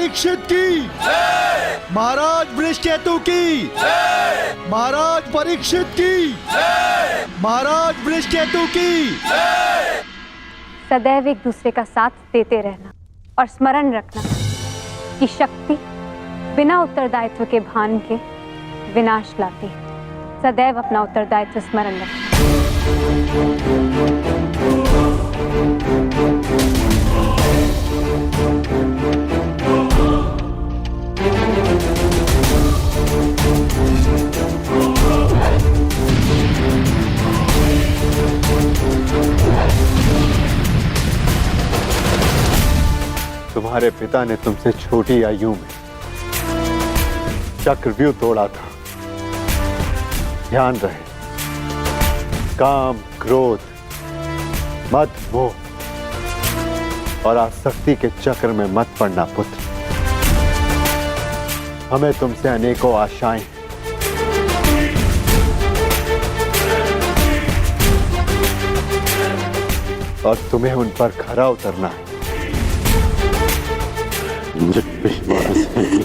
परीक्षित की, महाराज वृषकेतु की, महाराज परीक्षित की, महाराज वृषकेतु की। सदैव एक दूसरे का साथ देते रहना और स्मरण रखना कि शक्ति बिना उत्तरदायित्व के भान के विनाश लाती है। सदैव अपना उत्तरदायित्व स्मरण रखना। तुम्हारे पिता ने तुमसे छोटी आयु में चक्रव्यूह तोड़ा था। ध्यान रहे, काम, क्रोध, मद, मोह और आसक्ति के चक्र में मत पड़ना पुत्र। हमें तुमसे अनेकों आशाएं हैं। और तुम्हें उन पर खरा उतरना है। मुझे विश्वास है कि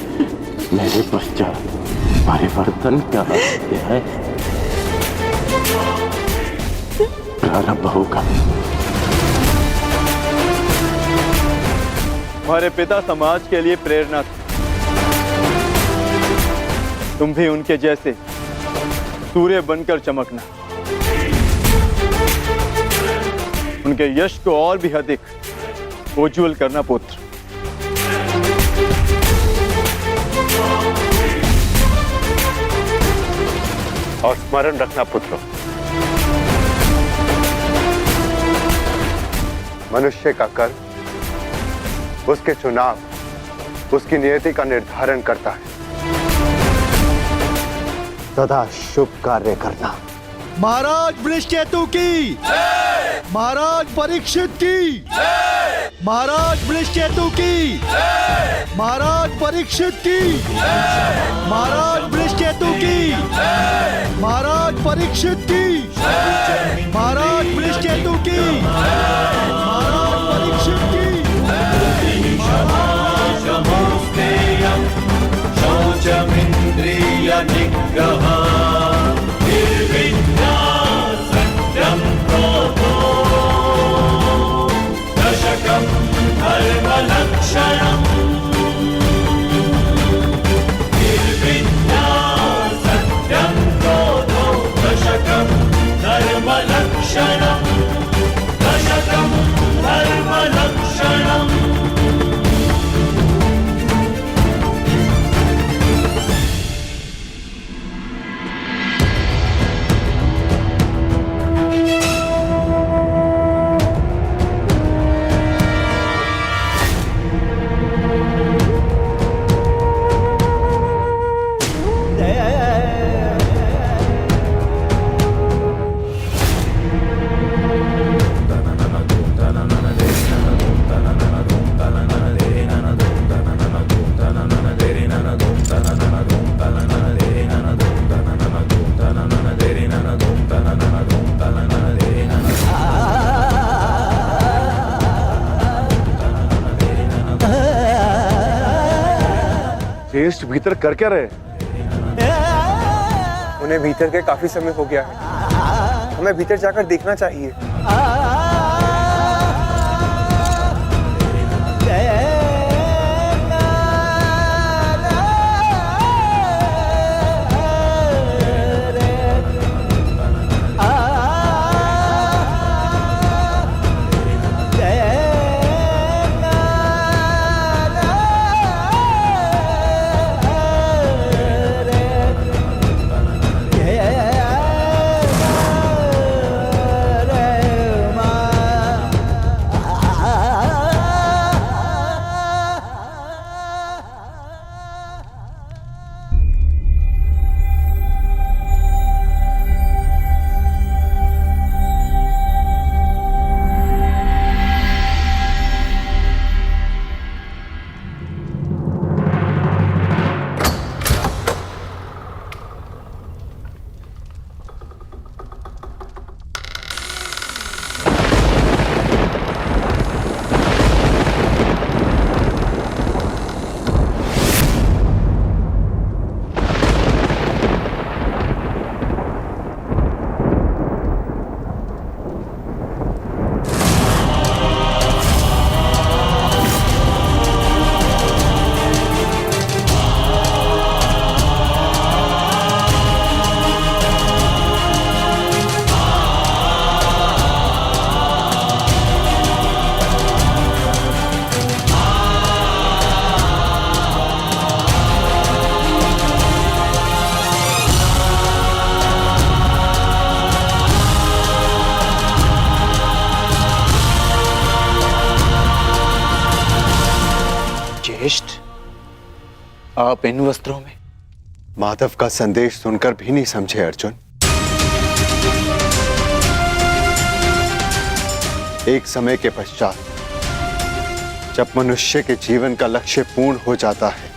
मेरे पश्चात परिवर्तन का है प्रारंभ होगा। तुम्हारे पिता समाज के लिए प्रेरणा थे। तुम भी उनके जैसे सूर्य बनकर चमकना, उनके यश को और भी अधिक उज्ज्वल करना पुत्र। और स्मरण रखना पुत्र, मनुष्य का कर्म उसके चुनाव, उसकी नियति का निर्धारण करता है। सदा शुभ कार्य करना। महाराज वृषकेतु की, महाराज परीक्षित की, महाराज वृषकेतु की, महाराज परीक्षित की, महाराज वृषकेतु की, महाराज परीक्षित की, महाराज वृषकेतु की, महाराज परीक्षित की। शौचमिन्द्रिय निग्रह निर्विद्या सत्यं क्रोधो दशकं धर्मलक्षणम्। निर्विद्या सत्यं क्रोधो दशकं धर्मलक्षणम्। दशकं धर्मलक्षणम्। श्रेष्ठ भीतर कर क्या रहे? उन्हें भीतर के काफी समय हो गया है। हमें भीतर जाकर देखना चाहिए। आप इन वस्त्रों में? माधव का संदेश सुनकर भी नहीं समझे अर्जुन। एक समय के पश्चात जब मनुष्य के जीवन का लक्ष्य पूर्ण हो जाता है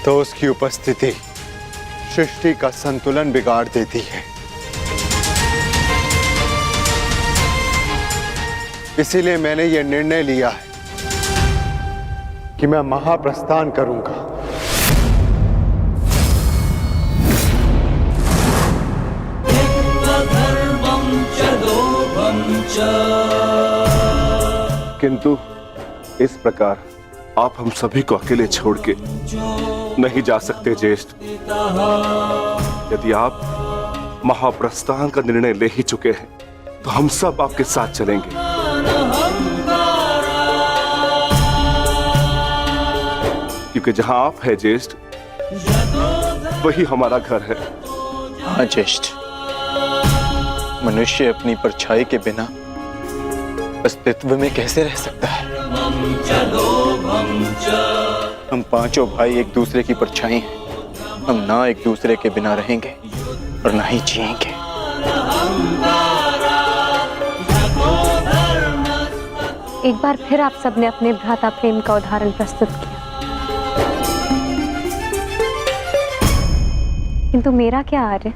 तो उसकी उपस्थिति सृष्टि का संतुलन बिगाड़ देती है। इसीलिए मैंने यह निर्णय लिया है कि मैं महाप्रस्थान करूंगा। किंतु इस प्रकार आप हम सभी को अकेले छोड़ के नहीं जा सकते ज्येष्ठ। यदि आप महाप्रस्थान का निर्णय ले ही चुके हैं तो हम सब आपके साथ चलेंगे। क्योंकि जहां आप हैं ज्येष्ठ, वही हमारा घर है। हाँ ज्येष्ठ, मनुष्य अपनी परछाई के बिना अस्तित्व में कैसे रह सकता है? हम पांचों भाई एक दूसरे की परछाई हैं। हम ना एक दूसरे के बिना रहेंगे और ना ही जिएंगे। एक बार फिर आप सबने अपने भ्राता प्रेम का उदाहरण प्रस्तुत किया, किंतु मेरा क्या आर्य?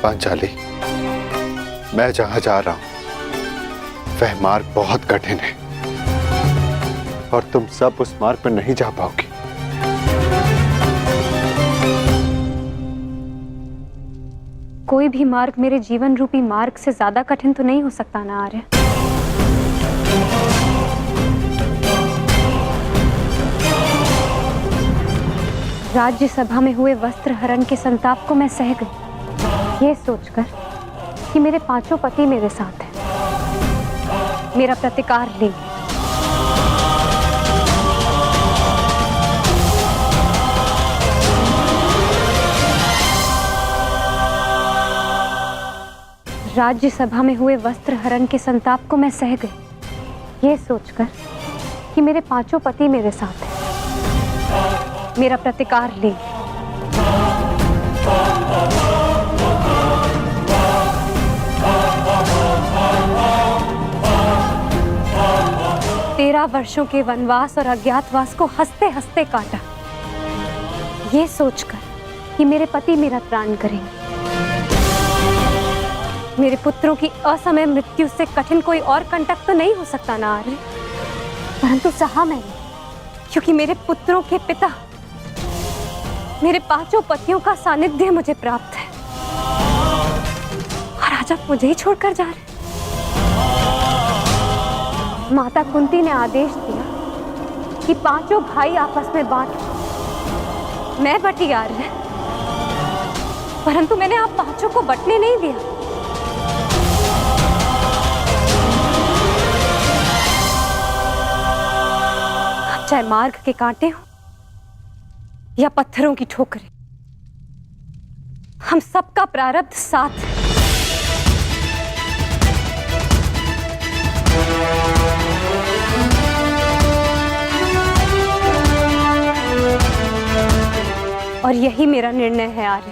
पांचाली, मैं जहां जा रहा हूं वह मार्ग बहुत कठिन है और तुम सब उस मार्ग पर नहीं जा पाओगी। कोई भी मार्ग मेरे जीवन रूपी मार्ग से ज्यादा कठिन तो नहीं हो सकता ना आर्य? राज्यसभा में हुए वस्त्र हरण के संताप को मैं सह गई, ये सोचकर कि मेरे पांचों पति मेरे साथ हैं, मेरा प्रतिकार लेंगे। राज्यसभा में हुए वस्त्र हरण के संताप को मैं सह गई, ये सोचकर कि मेरे पांचों पति मेरे साथ हैं, मेरा प्रतिकार लेंगे। 13 वर्षों के वनवास और अज्ञातवास को हंसते हंसते काटा, ये सोचकर कि मेरे पति मेरा त्राण करेंगे। मेरे पुत्रों की असमय मृत्यु से कठिन कोई और कंटक तो नहीं हो सकता ना आर्य, परंतु सहा मैंने, क्योंकि मेरे पुत्रों के पिता, मेरे पांचों पतियों का सानिध्य मुझे प्राप्त है, और आज आप मुझे ही छोड़कर जा रहे। माता कुंती ने आदेश दिया कि पांचों भाई आपस में बांट, मैं बटी आर्य, परंतु मैंने आप पांचों को बटने नहीं दिया। चाहे मार्ग के कांटे हो या पत्थरों की ठोकरें, हम सबका प्रारब्ध साथ है। और यही मेरा निर्णय है आर्य,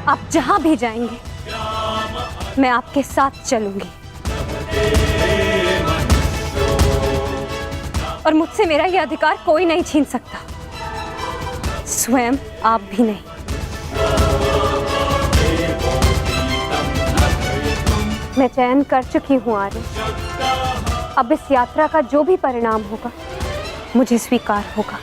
आप जहां भी जाएंगे मैं आपके साथ चलूंगी, और मुझसे मेरा यह अधिकार कोई नहीं छीन सकता, स्वयं आप भी नहीं। मैं चयन कर चुकी हूं आर्य, अब इस यात्रा का जो भी परिणाम होगा मुझे स्वीकार होगा।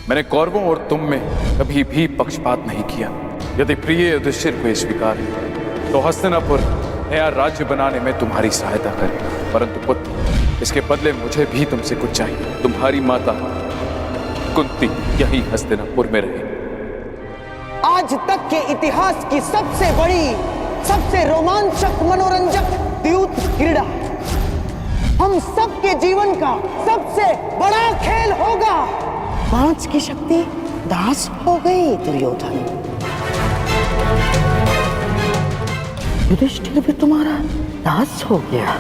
मैंने कौरवों और तुम में कभी भी पक्षपात नहीं किया। यदि प्रिय युधिष्ठिर को ये स्वीकार है तो हस्तिनापुर नया राज्य बनाने में तुम्हारी सहायता करे। परंतु पुत्र, इसके बदले मुझे भी तुमसे कुछ चाहिए। तुम्हारी माता कुंती यही हस्तिनापुर में रहे। आज तक के इतिहास की सबसे बड़ी, सबसे रोमांचक, मनोरंजक द्यूत क्रीड़ा हम सबके जीवन का सबसे बड़ा खेल होगा। 5 की शक्ति दास हो गई दुर्योधन। युधिष्ठिर भी तुम्हारा दास हो गया।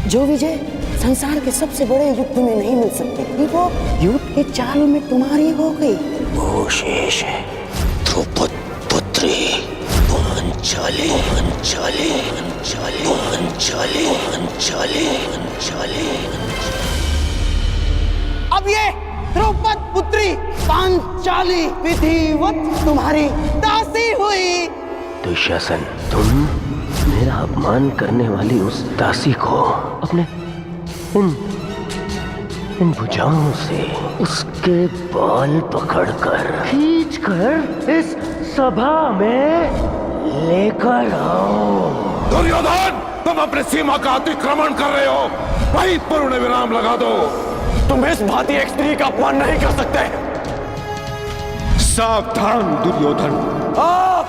जो विजय संसार के सबसे बड़े युद्ध में नहीं मिल सकती थी, वो युद्ध के चाल में तुम्हारी हो गई। वो शेष है द्रौपद पुत्री पांचाली। पांचाली पांचाली पांचाली पांचाली पांचाली। अब ये द्रौपद पुत्री पांचाली विधिवत तुम्हारी दासी हुई। दुशासन, तुम मेरा अपमान करने वाली उस दासी को अपने इन भुजाओं से उसके बाल पकड़कर खींचकर इस सभा में लेकर आओ। दुर्योधन, तुम अपनी सीमा का अतिक्रमण कर रहे हो। वहीं पर उन्हें विराम लगा दो। तुम इस भांति एक स्त्री का अपमान नहीं कर सकते। सावधान दुर्योधन, आप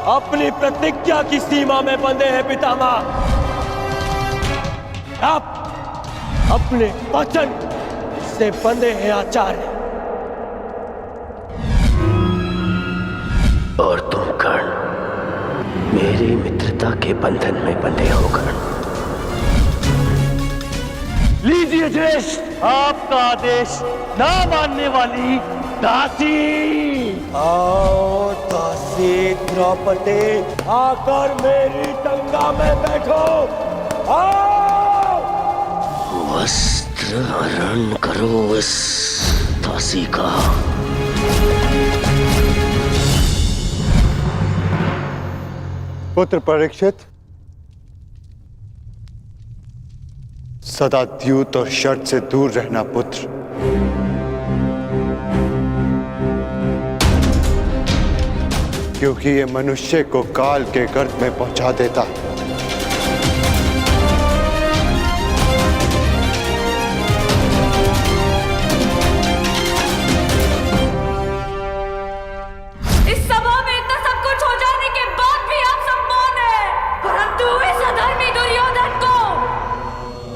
अपनी प्रतिज्ञा की सीमा में बंधे हैं पितामह। आप अपने वचन से बंधे हैं आचार्य। और तुम कर्ण मेरी मित्रता के बंधन में बंधे हो। कर्ण, लीजिए ज्येष्ठ आपका आदेश ना मानने वाली दासी। आओ दासी द्रौपदी, आकर मेरी गंगा में बैठो। आओ। वस्त्र हरण करो इस दासी का। पुत्र परीक्षित, सदा द्यूत और शर्त से दूर रहना पुत्र। क्योंकि ये मनुष्य को काल के गर्त में पहुंचा देता है। इस सभा में इतना सब कुछ हो जाने के बाद भी आप सब मौन हैं। परंतु इस अधर्मी दुर्योधन को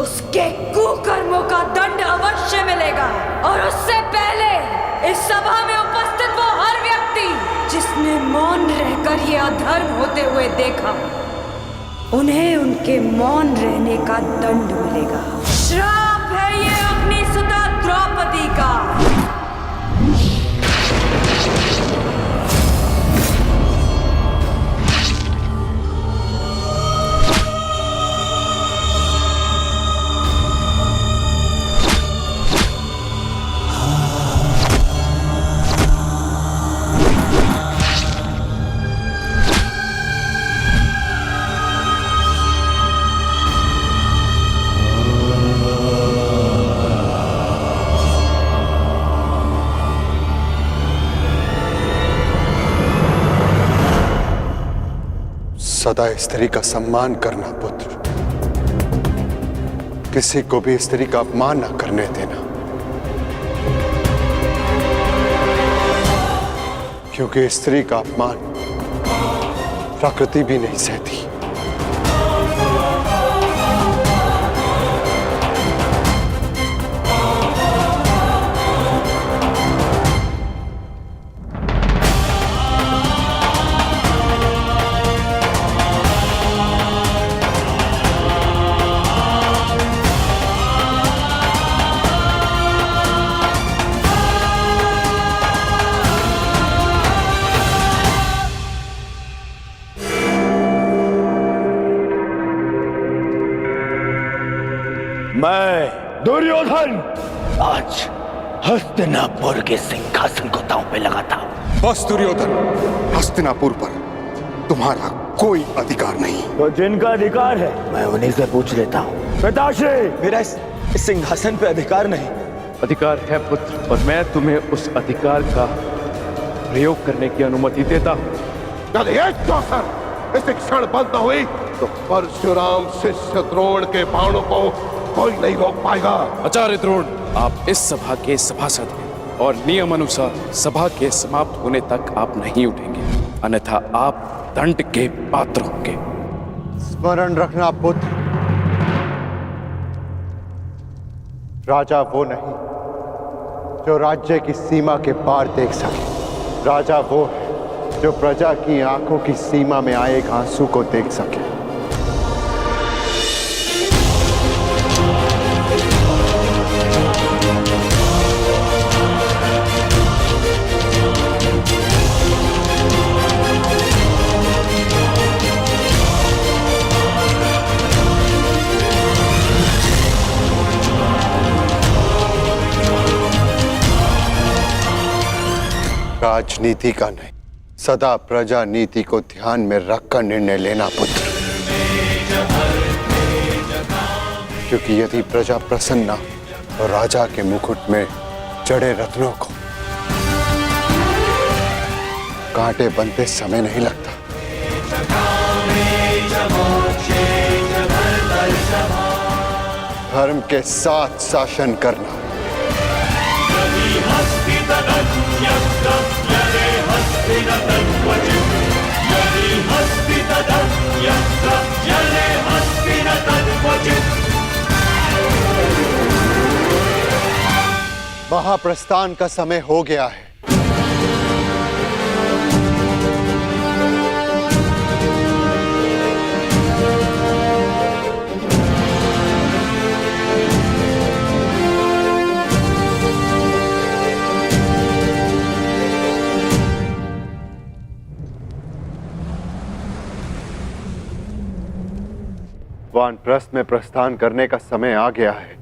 उसके कुकर्मों का दंड अवश्य मिलेगा। और उससे पहले इस सभा में उपस्थित वो हर व्यक्ति जिसने मौन रहकर ये अधर्म होते हुए देखा, उन्हें उनके मौन रहने का दंड मिलेगा। श्राप है ये अपनी सुता द्रौपदी का। सदा स्त्री का सम्मान करना पुत्र। किसी को भी स्त्री का अपमान न करने देना, क्योंकि स्त्री का अपमान प्रकृति भी नहीं सहती। मैं दुर्योधन आज हस्तिनापुर के सिंहासन को दांव पे लगा था। बस दुर्योधन, हस्तिनापुर पर तुम्हारा कोई अधिकार नहीं। तो जिनका अधिकार है मैं उन्हीं से पूछ लेता हूँ। पिताश्री, मेरा इस सिंहासन पे अधिकार नहीं। अधिकार है पुत्र, और मैं तुम्हें उस अधिकार का प्रयोग करने की अनुमति देता हूं। यदि एक चौसर इस क्षण बंद न हुई तो परशुराम शिष्य द्रोण के बाणों को कोई नहीं रोक पाएगा। आचार्य द्रोण, आप इस सभा के सभासद हैं और नियम अनुसार सभा के समाप्त होने तक आप नहीं उठेंगे, अन्यथा आप दंड के पात्र होंगे। स्मरण रखना पुत्र, राजा वो नहीं जो राज्य की सीमा के पार देख सके। राजा वो है जो प्रजा की आंखों की सीमा में आए एक आंसू को देख सके। राजनीति का नहीं, सदा प्रजा नीति को ध्यान में रखकर निर्णय लेना पुत्र, क्योंकि यदि प्रजा प्रसन्न तो राजा के मुकुट में जड़े रत्नों को कांटे बनते समय नहीं लगता। धर्म के साथ शासन करना, महाप्रस्थान का समय हो गया है। वानप्रस्थ में प्रस्थान करने का समय आ गया है।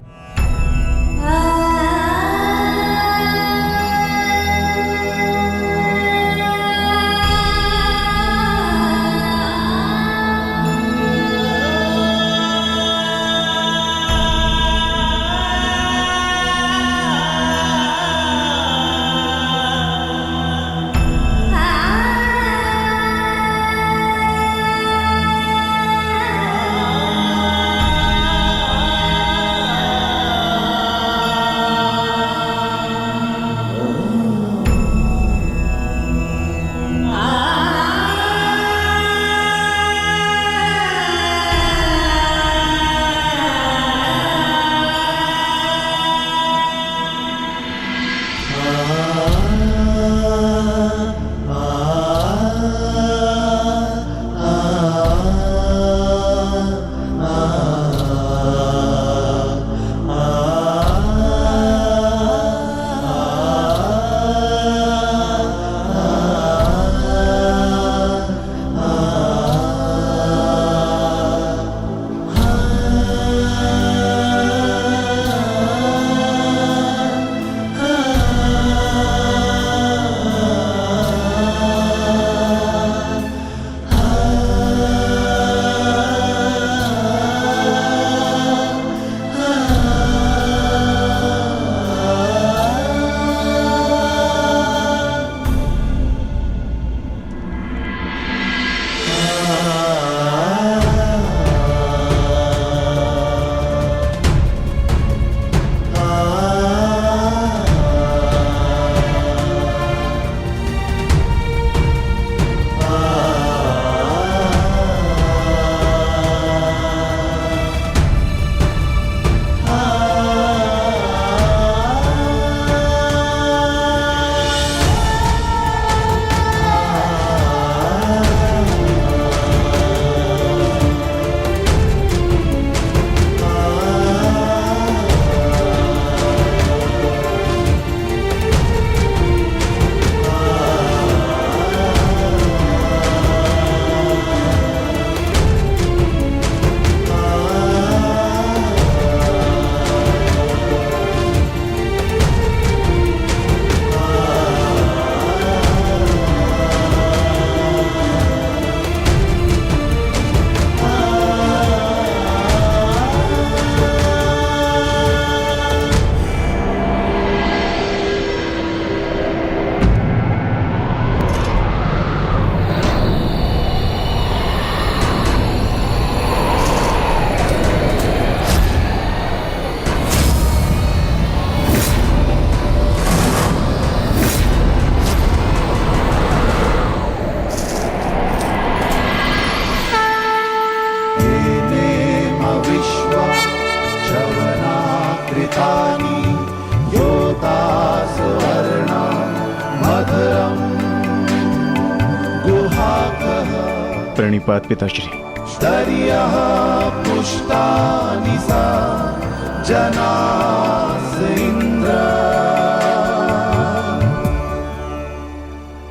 प्रणिपात पिताश्री।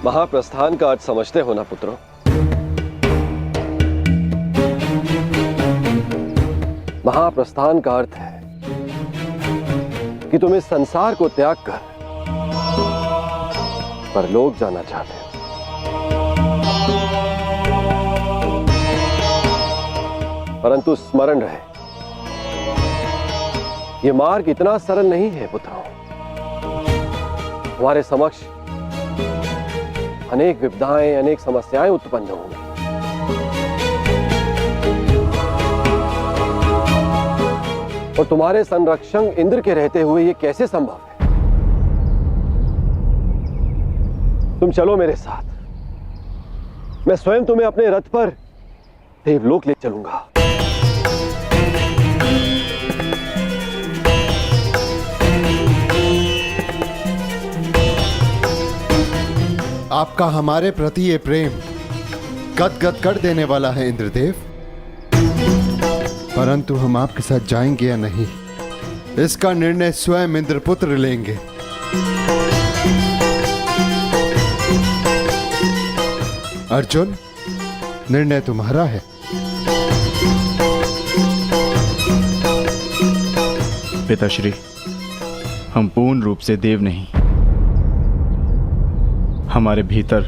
महाप्रस्थान का अर्थ समझते हो ना पुत्रों? महाप्रस्थान का अर्थ है कि तुम इस संसार को त्याग कर परलोक जाना चाहते हो। परंतु स्मरण रहे, यह मार्ग इतना सरल नहीं है पुत्रों। हमारे समक्ष अनेक विपदाएं, अनेक समस्याएं उत्पन्न होंगी। और तुम्हारे संरक्षक इंद्र के रहते हुए यह कैसे संभव है? तुम चलो मेरे साथ, मैं स्वयं तुम्हें अपने रथ पर देवलोक ले चलूंगा। आपका हमारे प्रति ये प्रेम गदगद कर देने वाला है इंद्रदेव, परंतु हम आपके साथ जाएंगे या नहीं, इसका निर्णय स्वयं इंद्रपुत्र लेंगे। अर्जुन, निर्णय तुम्हारा है। पिताश्री, हम पूर्ण रूप से देव नहीं, हमारे भीतर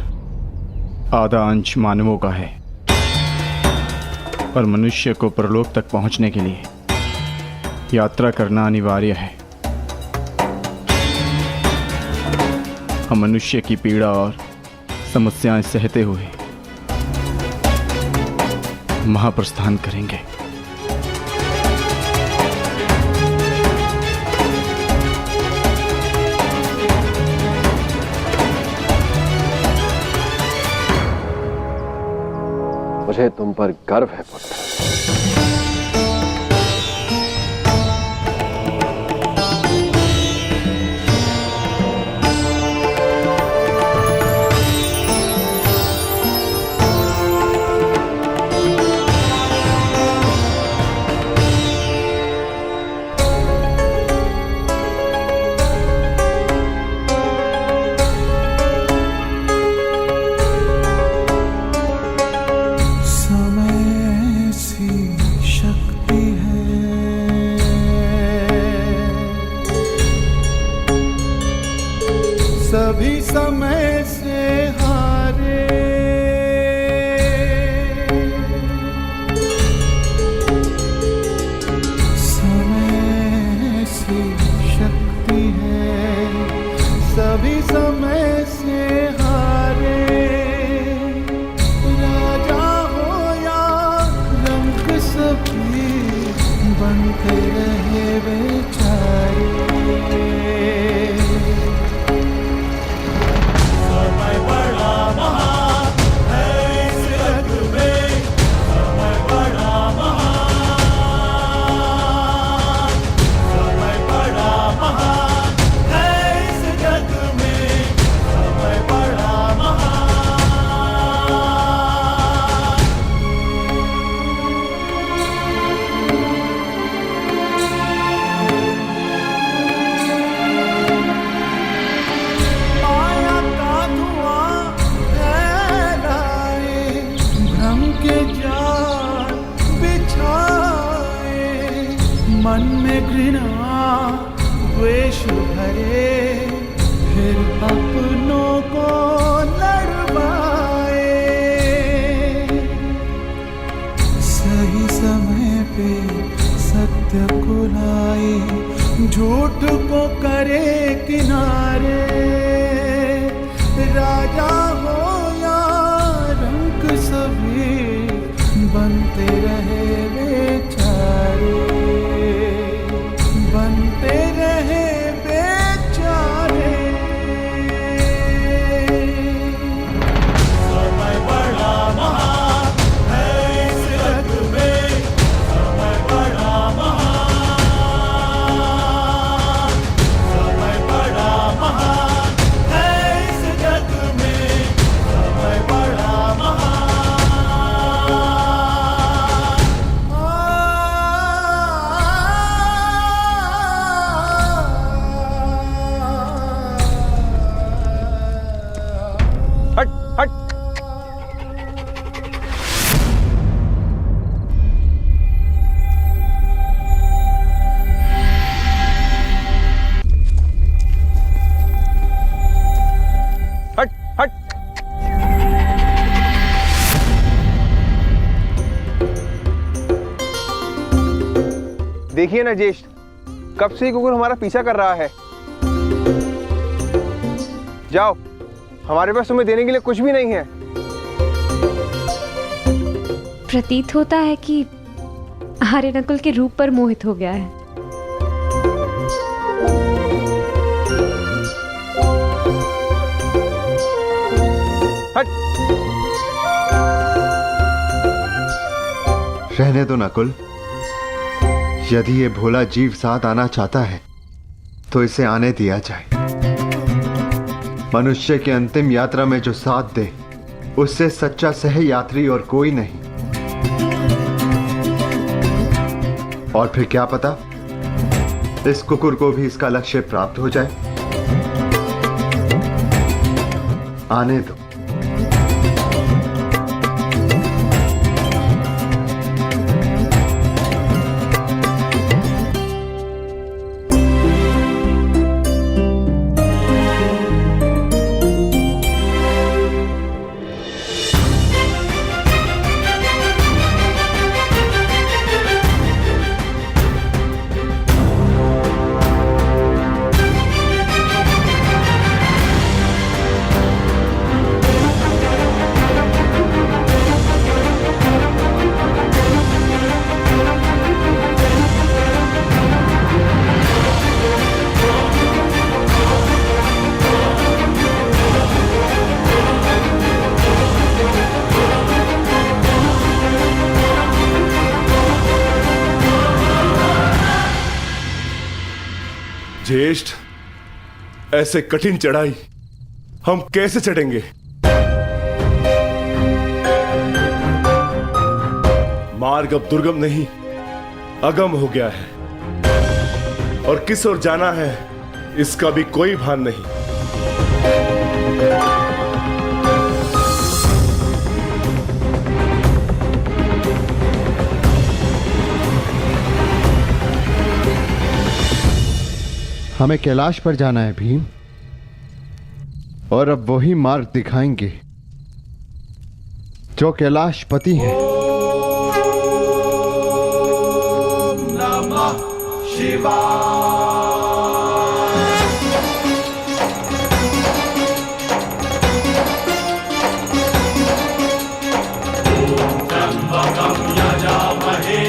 आधा अंश मानवों का है और मनुष्य को परलोक तक पहुंचने के लिए यात्रा करना अनिवार्य है। हम मनुष्य की पीड़ा और समस्याएं सहते हुए महाप्रस्थान करेंगे। मुझे तुम पर गर्व है पुत्र। सभी समय से हारे, समय से शक्ति है, सभी समय से हारे। राजा हो या रंग सभी बनते रहे बेचारे। मन में घृणा द्वेष भरे, फिर अपनों को लड़वाए। सही समय पे सत्य को लाए, झूठ को करे किनारे। राजा हो या रंक सभी बनते रहे बेचारे, बनते रहे बेचारे। समय बड़ा महान है इस जग में, समय बड़ा महान, समय बड़ा महान है इस जग में। देखिए ना ज्येष्ठ, कब से ये कुकुर हमारा पीछा कर रहा है। जाओ, हमारे पास तुम्हें देने के लिए कुछ भी नहीं है। प्रतीत होता है कि आर्य नकुल के रूप पर मोहित हो गया है। हट। रहने दो नकुल, यदि ये भोला जीव साथ आना चाहता है तो इसे आने दिया जाए। मनुष्य की अंतिम यात्रा में जो साथ दे उससे सच्चा सह यात्री और कोई नहीं। और फिर क्या पता इस कुकुर को भी इसका लक्ष्य प्राप्त हो जाए। आने दो। ज्येष्ठ, ऐसे कठिन चढ़ाई हम कैसे चढ़ेंगे? मार्ग अब दुर्गम नहीं, अगम हो गया है और किस ओर जाना है इसका भी कोई भान नहीं। हमें कैलाश पर जाना है भीम, और अब वही मार्ग दिखाएंगे जो कैलाशपति हैं। ओम नमः शिवाय। त्र्यंबकं यजामहे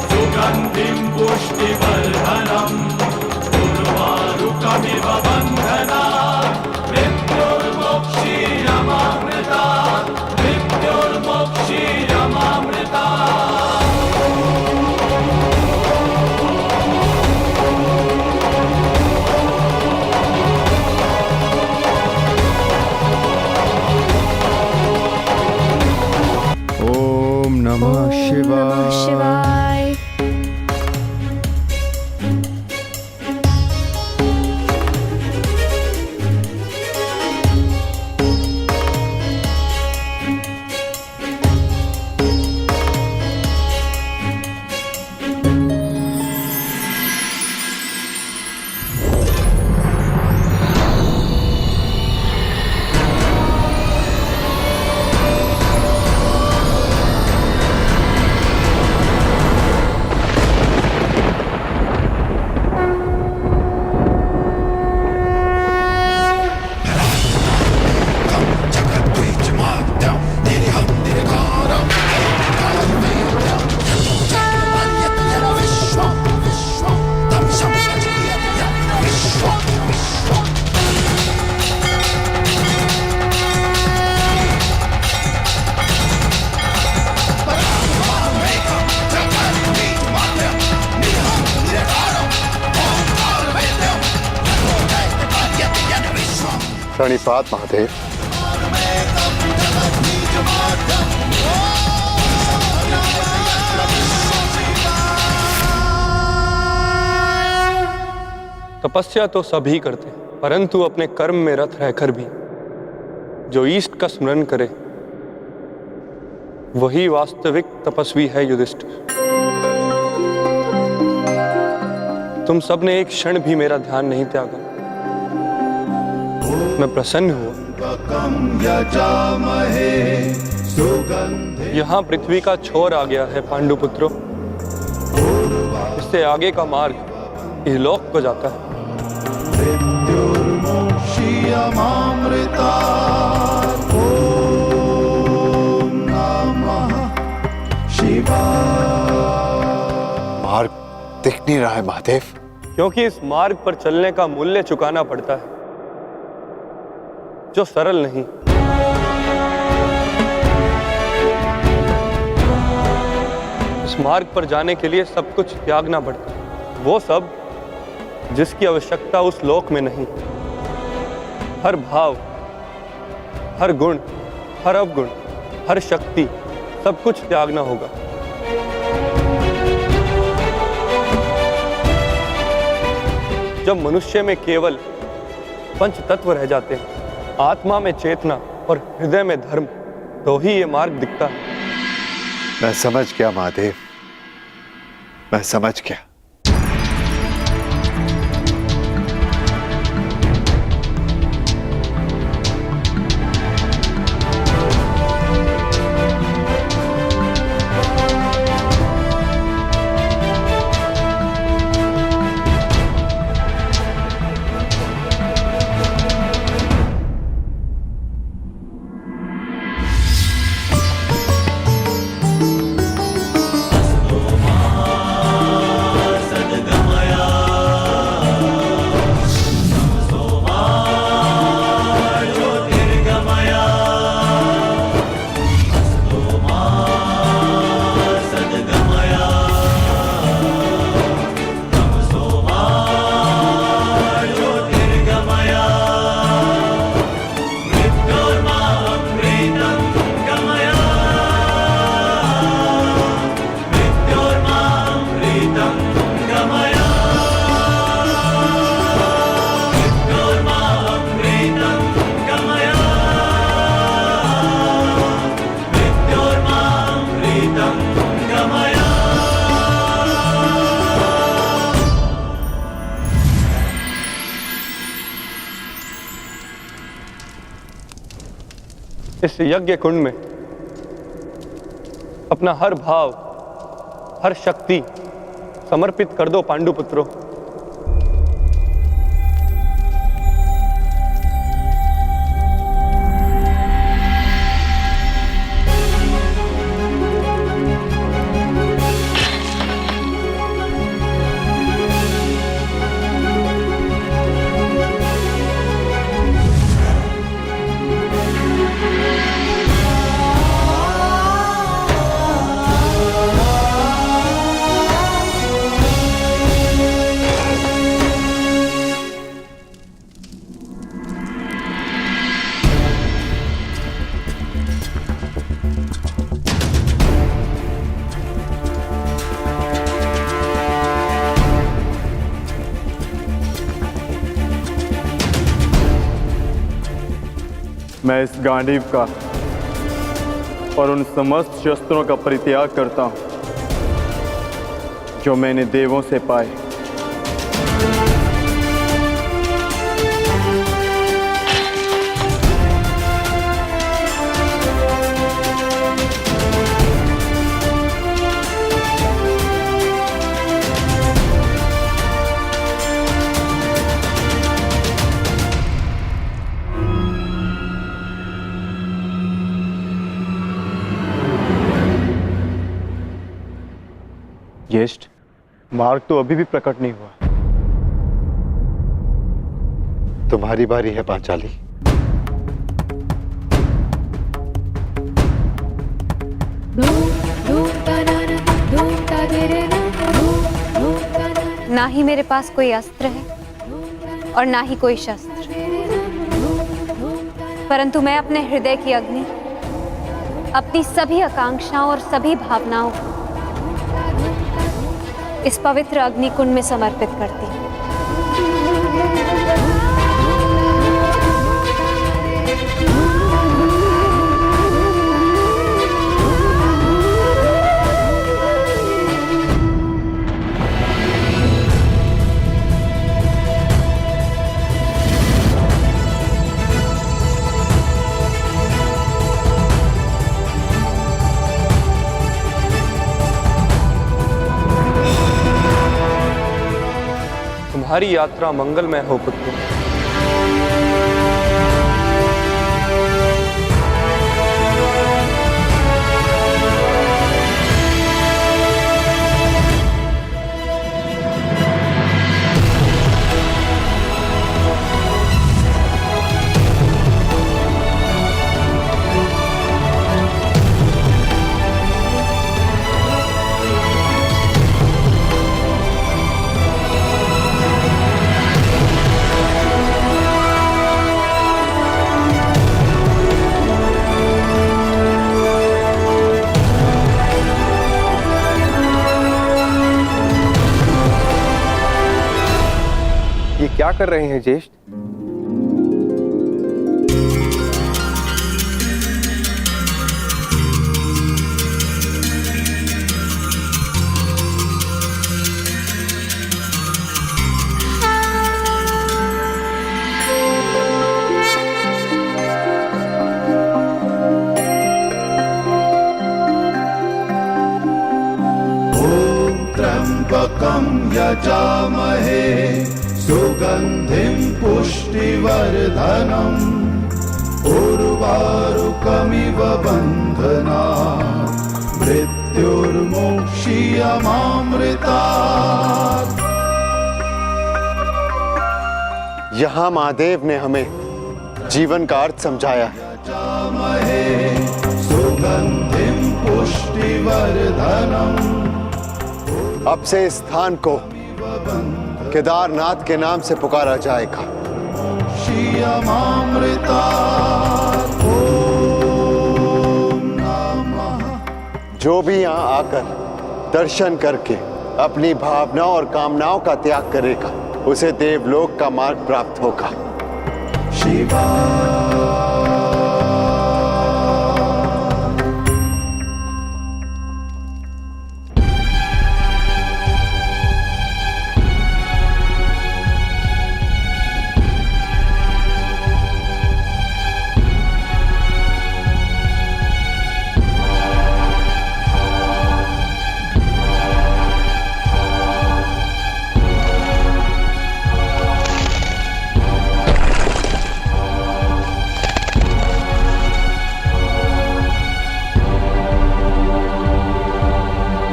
सुगंधिं पुष्टिवर्धनम् उर्वारुकमिव बन्धनात् मृत्युर्मोक्षीयमामृतात् मृत्युर्मोक्षीयमामृतात्। ओम नमः शिवाय। प्रणिपात महादेव। तपस्या तो सभी करते, परंतु अपने कर्म में रत रहकर भी जो ईष्ट का स्मरण करे वही वास्तविक तपस्वी है। युधिष्ठिर, तुम सबने एक क्षण भी मेरा ध्यान नहीं त्यागा। मैं प्रसन्न हुआ। यहाँ पृथ्वी का छोर आ गया है पांडुपुत्रों। इससे आगे का मार्ग इहलोक को जाता है। मार्ग दिख नहीं रहा है महादेव। क्योंकि इस मार्ग पर चलने का मूल्य चुकाना पड़ता है, जो सरल नहीं। इस मार्ग पर जाने के लिए सब कुछ त्यागना पड़ता है, वो सब जिसकी आवश्यकता उस लोक में नहीं। हर भाव, हर गुण, हर अवगुण, हर शक्ति, सब कुछ त्यागना होगा। जब मनुष्य में केवल पंच तत्व रह जाते हैं, आत्मा में चेतना और हृदय में धर्म, तो ही ये मार्ग दिखता है। मैं समझ गया महादेव, मैं समझ गया। इस यज्ञ कुंड में अपना हर भाव, हर शक्ति समर्पित कर दो पांडुपुत्रों। मैं इस गांडीव का और उन समस्त शस्त्रों का परित्याग करता हूं जो मैंने देवों से पाए। ज्येष्ठ, मार्ग तो अभी भी प्रकट नहीं हुआ। तुम्हारी बारी है पांचाली। ना ही मेरे पास कोई अस्त्र है और ना ही कोई शस्त्र, परंतु मैं अपने हृदय की अग्नि, अपनी सभी आकांक्षाओं और सभी भावनाओं को इस पवित्र अग्निकुंड में समर्पित करती हूँ। तुम्हारी यात्रा मंगलमय हो पुत्र। ये क्या कर रहे हैं ज्येष्ठ? त्र्यंबकं यजामहे सुगंधिं पुष्टिवर्धनम् उर्वारुकमिव बन्धनात् मृत्युर्मोक्षीयमामृतात्। यहाँ महादेव ने हमें जीवन का अर्थ समझाया है। यजामहे सुगंधिं पुष्टिवर्धनम्। अब से इस स्थान को केदारनाथ के नाम से पुकारा जाएगा। जो भी यहाँ आकर दर्शन करके अपनी भावनाओं और कामनाओं का त्याग करेगा उसे देवलोक का मार्ग प्राप्त होगा। शिवा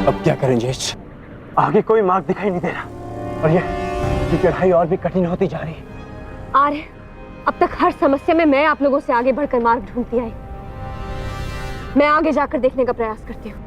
अब क्या करें ज्येष्ठ? आगे कोई मार्ग दिखाई नहीं दे रहा और ये चढ़ाई और भी कठिन होती जा रही है। आर्य, अब तक हर समस्या में मैं आप लोगों से आगे बढ़कर मार्ग ढूंढती आई। मैं आगे जाकर देखने का प्रयास करती हूँ।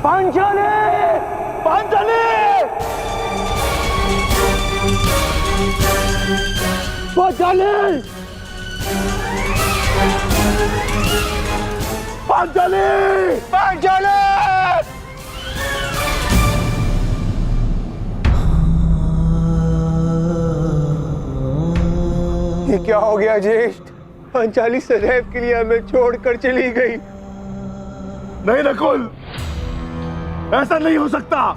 पांचाली! पांचाली! पांचाली! पांचाली! पांचाली! ये क्या हो गया ज्येष्ठ? पांचाली सदैव के लिए हमें छोड़कर चली गई। नहीं नकुल, ऐसा नहीं हो सकता।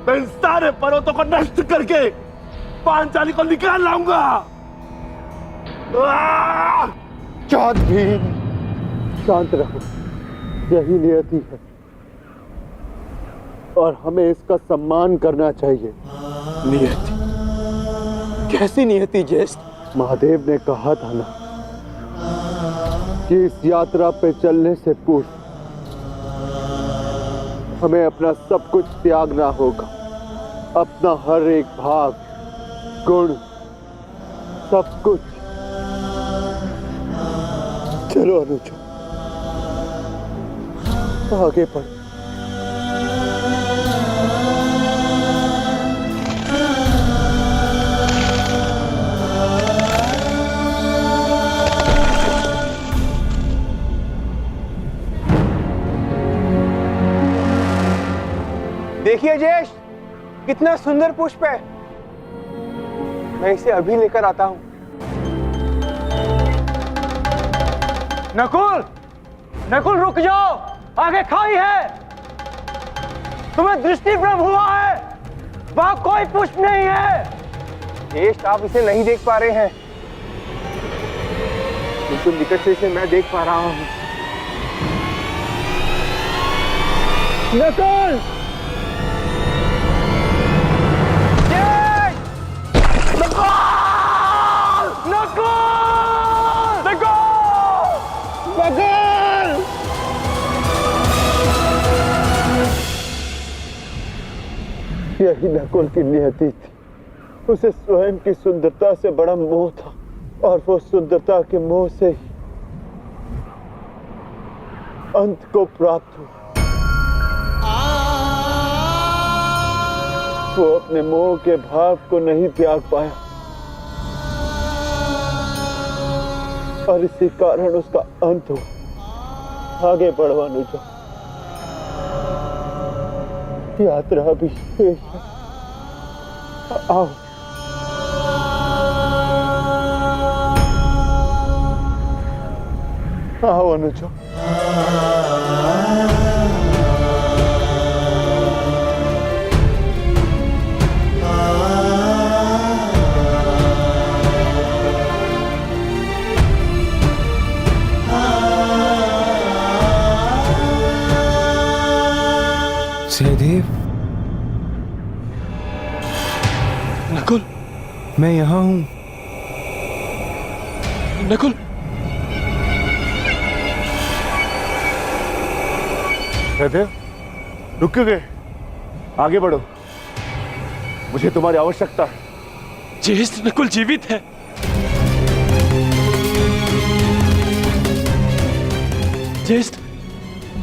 मैं इन सारे पर्वतों को नष्ट करके पांचाली को निकाल लाऊंगा। चाँद भीम, शांत रहो, यही नियति है और हमें इसका सम्मान करना चाहिए। नियति? कैसी नियति ज्येष्ठ? महादेव ने कहा था ना कि इस यात्रा पे चलने से पूर्व हमें अपना सब कुछ त्यागना होगा, अपना हर एक भाग, गुण, सब कुछ। चलो अनुज, आगे बढ़। देखिए ज्येष्ठ, कितना सुंदर पुष्प है। मैं इसे अभी लेकर आता हूं। नकुल, नकुल रुक जाओ, आगे खाई है, तुम्हें दृष्टि भ्रम हुआ है, वहां कोई पुष्प नहीं है। ज्येष्ठ, आप इसे नहीं देख पा रहे हैं, बिल्कुल निकट से इसे मैं देख पा रहा हूं। नकुल! यही नकुल की नियति थी, उसे स्वयं की सुंदरता से बड़ा मोह था और वो सुंदरता के मोह से ही अंत को प्राप्त हुआ। वो अपने मोह के भाव को नहीं त्याग पाया और इसी कारण उसका अंत हुआ। आगे बढ़ो अनुजा, यात्रा भी शेष है। आओ। आओ अनुजा। सहदेव, नकुल, मैं यहाँ हूँ। नकुल, सहदेव, रुक क्यों गए? आगे बढ़ो, मुझे तुम्हारी आवश्यकता है। ज्येष्ठ, नकुल जीवित है। ज्येष्ठ,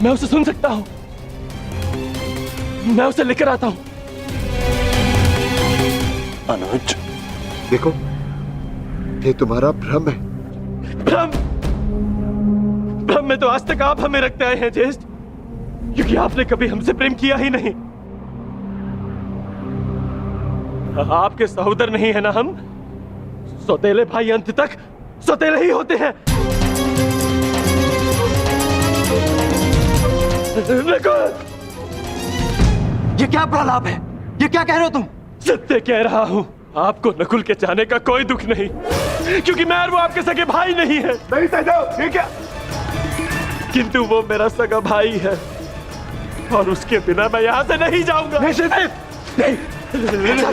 मैं उसे सुन सकता हूँ, मैं उसे लेकर आता हूँ। अनुज, देखो, ये तुम्हारा भ्रम है। भ्रम? भ्रम में तो आज तक आप हमें रखते आए हैं ज्येष्ठ, क्योंकि आपने कभी हमसे प्रेम किया ही नहीं। आपके सहोदर नहीं है ना हम? सौतेले भाई अंत तक सौतेले ही होते हैं। ये क्या प्रलाप है? ये क्या कह रहे हो तुम? सत्य कह रहा हूं। आपको नकुल के जाने का कोई दुख नहीं, क्योंकि मैं और वो आपके सगे भाई नहीं है। नहीं सहदेव, ये क्या? किंतु वो मेरा सगा भाई है और उसके बिना मैं यहाँ से नहीं जाऊंगा। नहीं सहदेव, नहीं,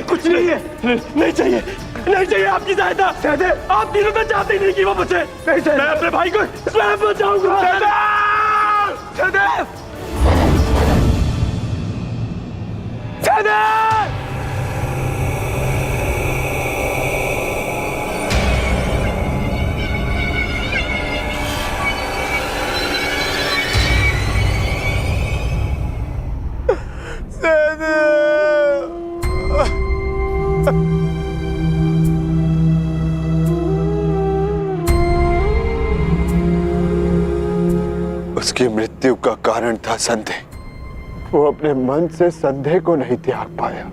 कुछ नहीं है। नहीं चाहिए, नहीं चाहिए आपकी सहायता। सहदेव, आप तीनों तो चाहते नहीं कि वो बचे। मैं अपने भाई को स्वयं बचाऊंगा। सहदेव, सहदेव! उसकी मृत्यु का कारण था संदेह। वो अपने मन से संदेह को नहीं त्याग पाया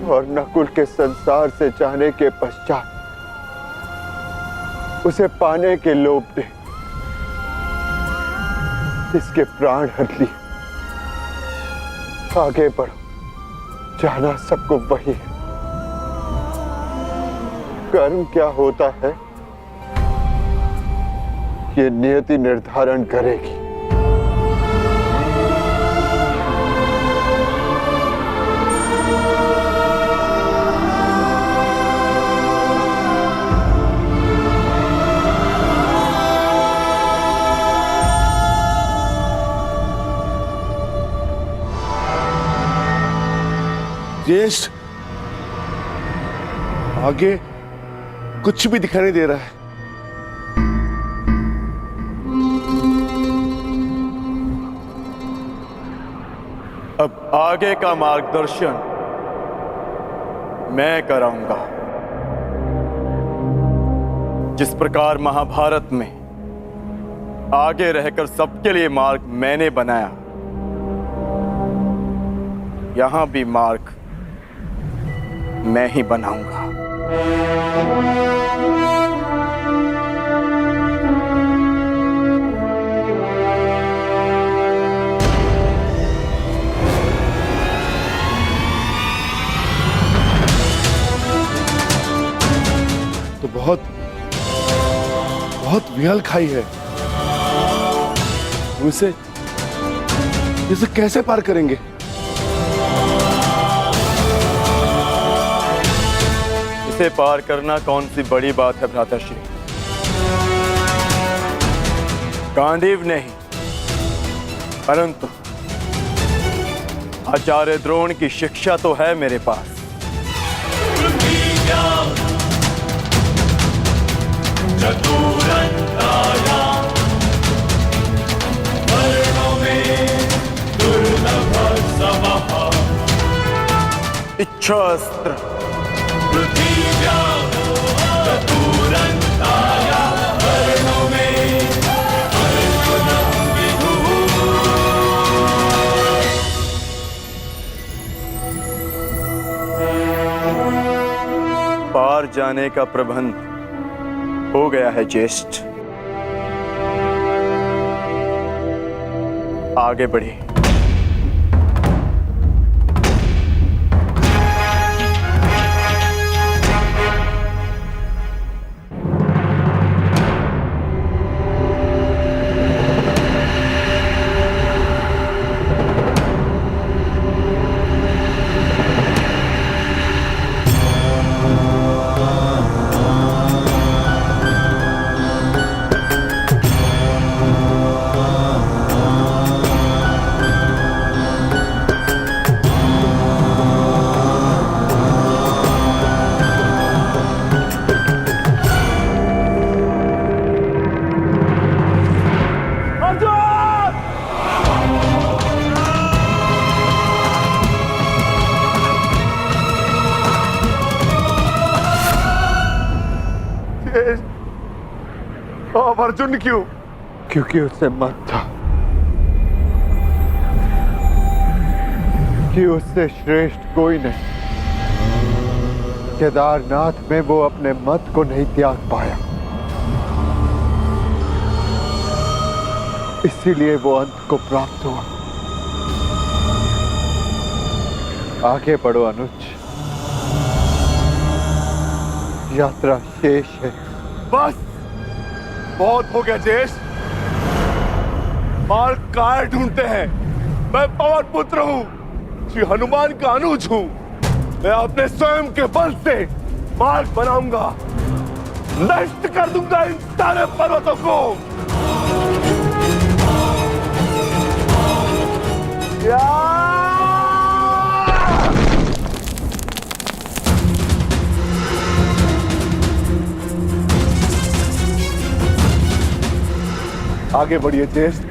और नकुल के संसार से जाने के पश्चात उसे पाने के लोभ ने इसके प्राण हर लिए। आगे बढ़ो, जाना सबको वही है। कर्म क्या होता है ये नियति निर्धारण करेगी। ज्येष्ठ, आगे कुछ भी दिखाई नहीं दे रहा है। अब आगे का मार्गदर्शन मैं कराऊंगा। जिस प्रकार महाभारत में आगे रहकर सबके लिए मार्ग मैंने बनाया, यहां भी मार्ग मैं ही बनाऊंगा। बहुत विहल खाई है। हम इसे कैसे पार करेंगे? इसे पार करना कौन सी बड़ी बात है भ्राताश्री। गांडीव नहीं, परंतु आचार्य द्रोण की शिक्षा तो है मेरे पास। इच्छास्त्र पार जाने का प्रबंध हो गया है ज्येष्ठ। आगे बढ़िए। अब अर्जुन क्यों? क्योंकि उससे मत था कि उससे श्रेष्ठ कोई नहीं। केदारनाथ में वो अपने मत को नहीं त्याग पाया, इसीलिए वो अंत को प्राप्त हुआ। आगे बढ़ो अनुज, यात्रा शेष है। बस बहुत हो गया ज्येष्ठ। मार्ग काय ढूंढते हैं? मैं पवन पुत्र हूँ, श्री हनुमान का अनुज हूँ। मैं अपने स्वयं के बल से मार्ग बनाऊंगा, नष्ट कर दूंगा इन सारे पर्वतों को। आगे बढ़िए ज्येष्ठ।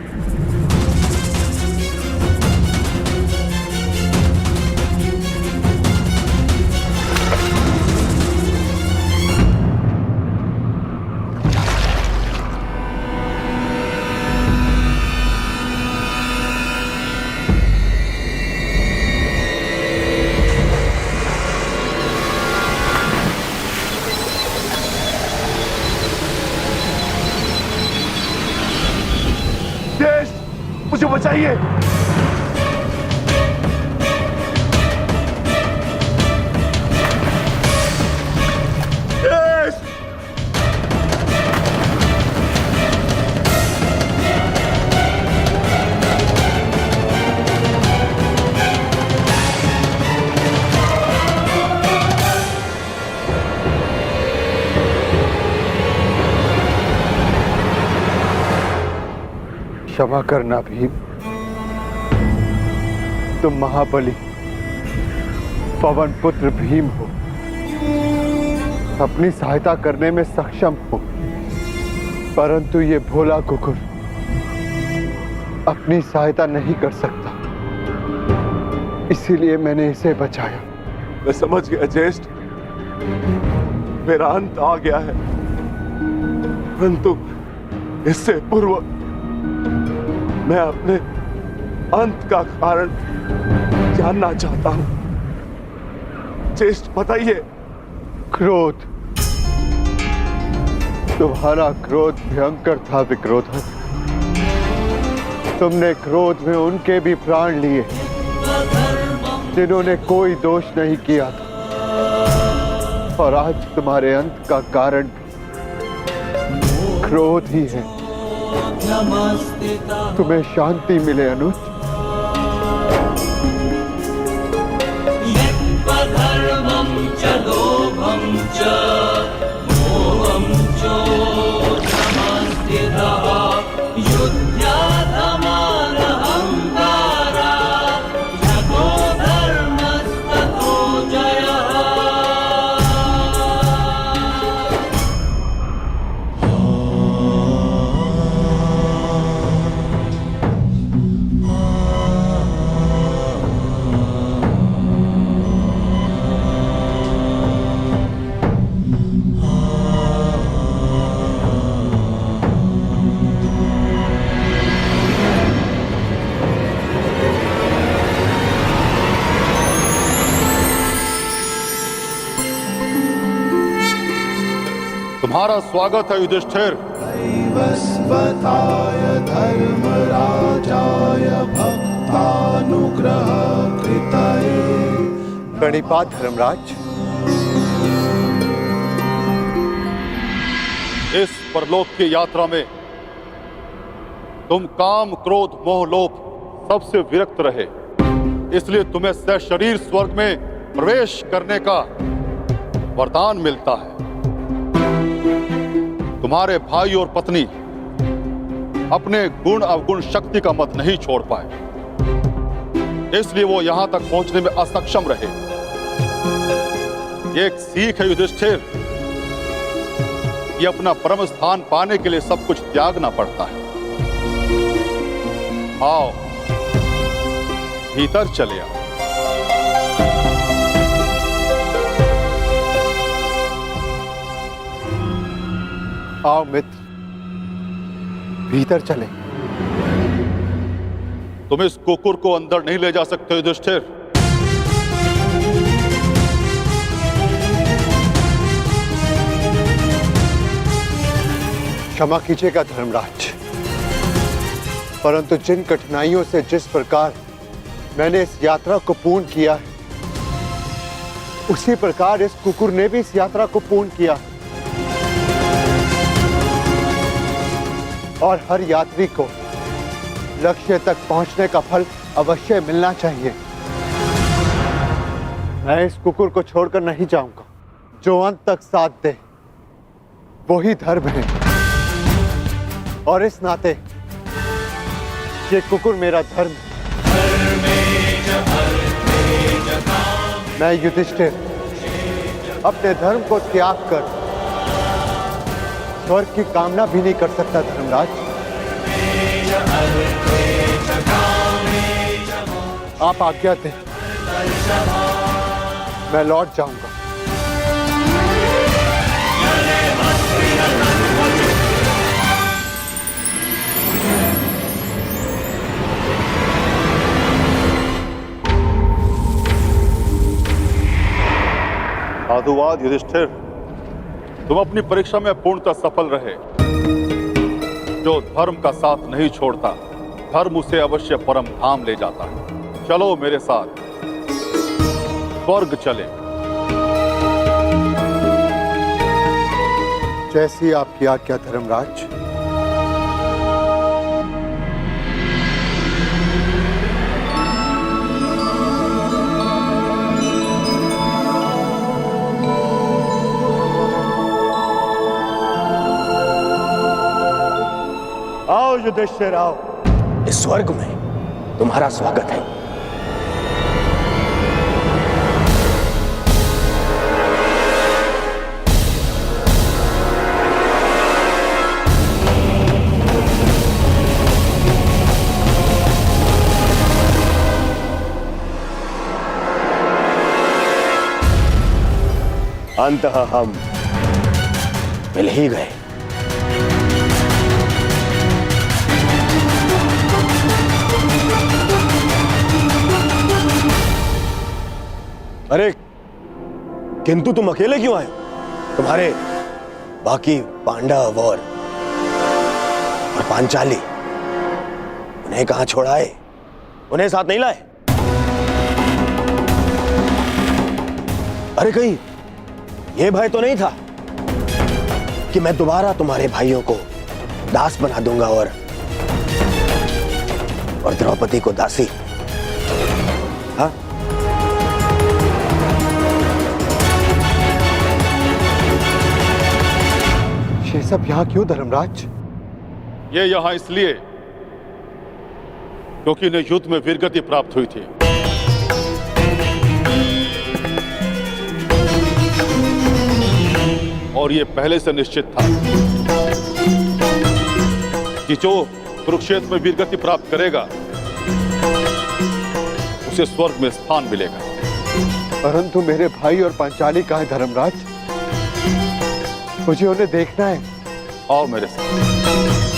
मुझे बचाइए। क्षमा करना भीम, तुम महाबली पवन पुत्र भीम हो, अपनी सहायता करने में सक्षम हो, परंतु ये भोला कुकुर अपनी सहायता नहीं कर सकता, इसीलिए मैंने इसे बचाया। मैं समझ गया ज्येष्ठ, मेरा अंत आ गया है, परंतु इससे पूर्व मैं अपने अंत का कारण जानना चाहता हूं। ज्येष्ठ बताइए। क्रोध, तुम्हारा क्रोध भयंकर था विक्रोधन। तुमने क्रोध में उनके भी प्राण लिए जिन्होंने कोई दोष नहीं किया था, और आज तुम्हारे अंत का कारण क्रोध ही है। तुम्हें शांति मिले अनुज। तुम्हारा स्वागत है युधिष्ठिर। वस्वताय धर्मराजाय भक्तानुग्रह कृतये। प्रणिपात धर्मराज। इस परलोक की यात्रा में तुम काम, क्रोध, मोह, लोभ सबसे विरक्त रहे, इसलिए तुम्हें सशरीर स्वर्ग में प्रवेश करने का वरदान मिलता है। तुम्हारे भाई और पत्नी अपने गुण अवगुण शक्ति का मत नहीं छोड़ पाए, इसलिए वो यहां तक पहुंचने में असक्षम रहे। ये एक सीख है युधिष्ठिर कि अपना परम स्थान पाने के लिए सब कुछ त्यागना पड़ता है। आओ भीतर चले आओ। आओ मित्र, भीतर चले। तुम इस कुकुर को अंदर नहीं ले जा सकते युधिष्ठिर। क्षमा कीजिएगा धर्मराज, परंतु जिन कठिनाइयों से जिस प्रकार मैंने इस यात्रा को पूर्ण किया है, उसी प्रकार इस कुकुर ने भी इस यात्रा को पूर्ण किया। और हर यात्री को लक्ष्य तक पहुंचने का फल अवश्य मिलना चाहिए। मैं इस कुकुर को छोड़कर नहीं जाऊंगा। जो अंत तक साथ दे वही धर्म है, और इस नाते ये कुकुर मेरा धर्म है। मैं युधिष्ठिर अपने धर्म को त्याग कर स्वर्ग की कामना भी नहीं कर सकता धर्मराज। आप आज्ञा दें, मैं लौट जाऊंगा। साधुवाद युधिष्ठिर, तुम अपनी परीक्षा में पूर्णतः सफल रहे। जो धर्म का साथ नहीं छोड़ता, धर्म उसे अवश्य परम धाम ले जाता है। चलो मेरे साथ स्वर्ग चले। जैसी आपकी आज्ञा धर्मराज। आओ युधिष्ठिर आओ। इस स्वर्ग में तुम्हारा स्वागत है। अंततः हम मिल ही गए। अरे किंतु तुम अकेले क्यों आए? तुम्हारे बाकी पांडव और पांचाली उन्हें कहां छोड़ाए? उन्हें साथ नहीं लाए? अरे कहीं यह भय तो नहीं था कि मैं दोबारा तुम्हारे भाइयों को दास बना दूंगा और द्रौपदी को दासी। हाँ? ये सब यहाँ क्यों धर्मराज? ये यहाँ इसलिए क्योंकि इन्हें युद्ध में वीरगति प्राप्त हुई थी। और ये पहले से निश्चित था कि जो कुरुक्षेत्र में वीरगति प्राप्त करेगा उसे स्वर्ग में स्थान मिलेगा। परंतु मेरे भाई और पांचाली कहाँ है धर्मराज? मुझे उन्हें देखना है। आओ मेरे साथ।